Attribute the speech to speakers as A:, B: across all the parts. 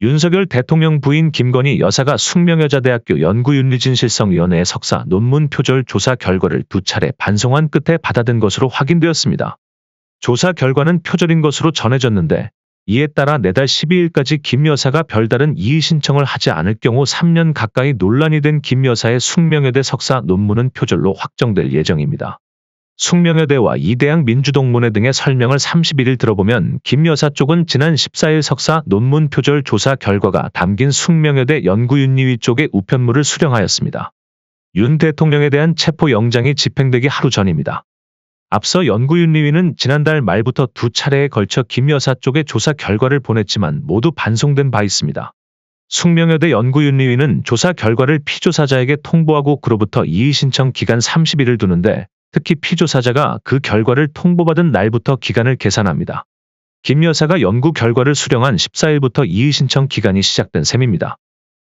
A: 윤석열 대통령 부인 김건희 여사가 숙명여자대학교 연구윤리진실성위원회의 석사 논문 표절 조사 결과를 2차례 반송한 끝에 받아든 것으로 확인되었습니다. 조사 결과는 표절인 것으로 전해졌는데 이에 따라 내달 12일까지 김 여사가 별다른 이의 신청을 하지 않을 경우 3년 가까이 논란이 된 김 여사의 숙명여대 석사 논문은 표절로 확정될 예정입니다. 숙명여대와 이대학 민주동문회 등의 설명을 31일 들어보면 김 여사 쪽은 지난 14일 석사 논문 표절 조사 결과가 담긴 숙명여대 연구윤리위 쪽의 우편물을 수령하였습니다. 윤 대통령에 대한 체포영장이 집행되기 하루 전입니다. 앞서 연구윤리위는 지난달 말부터 2차례에 걸쳐 김 여사 쪽에 조사 결과를 보냈지만 모두 반송된 바 있습니다. 숙명여대 연구윤리위는 조사 결과를 피조사자에게 통보하고 그로부터 이의 신청 기간 30일을 두는데 특히 피조사자가 그 결과를 통보받은 날부터 기간을 계산합니다. 김 여사가 연구 결과를 수령한 14일부터 이의 신청 기간이 시작된 셈입니다.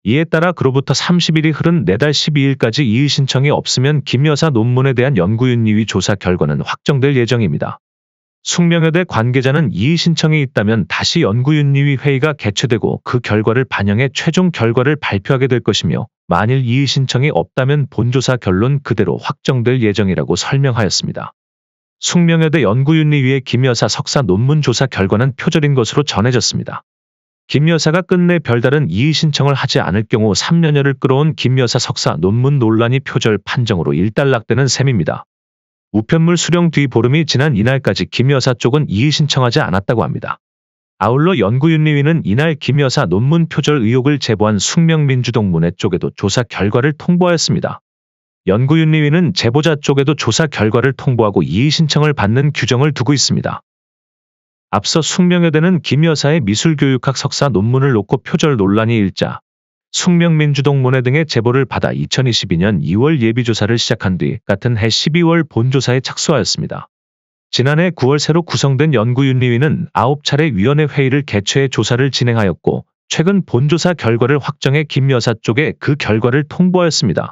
A: 이에 따라 그로부터 30일이 흐른 내달 12일까지 이의 신청이 없으면 김 여사 논문에 대한 연구윤리위 조사 결과는 확정될 예정입니다. 숙명여대 관계자는 이의 신청이 있다면 다시 연구윤리위 회의가 개최되고 그 결과를 반영해 최종 결과를 발표하게 될 것이며 만일 이의 신청이 없다면 본조사 결론 그대로 확정될 예정이라고 설명하였습니다. 숙명여대 연구윤리위의 김 여사 석사 논문 조사 결과는 표절인 것으로 전해졌습니다. 김 여사가 끝내 별다른 이의 신청을 하지 않을 경우 3년여를 끌어온 김 여사 석사 논문 논란이 표절 판정으로 일단락되는 셈입니다. 우편물 수령 뒤 보름이 지난 이날까지 김 여사 쪽은 이의 신청하지 않았다고 합니다. 아울러 연구윤리위는 이날 김 여사 논문 표절 의혹을 제보한 숙명민주동문회 쪽에도 조사 결과를 통보하였습니다. 연구윤리위는 제보자 쪽에도 조사 결과를 통보하고 이의 신청을 받는 규정을 두고 있습니다. 앞서 숙명여대는 김 여사의 미술교육학 석사 논문을 놓고 표절 논란이 일자 숙명민주동문회 등의 제보를 받아 2022년 2월 예비조사를 시작한 뒤 같은 해 12월 본조사에 착수하였습니다. 지난해 9월 새로 구성된 연구윤리위는 9차례 위원회 회의를 개최해 조사를 진행하였고 최근 본조사 결과를 확정해 김 여사 쪽에 그 결과를 통보하였습니다.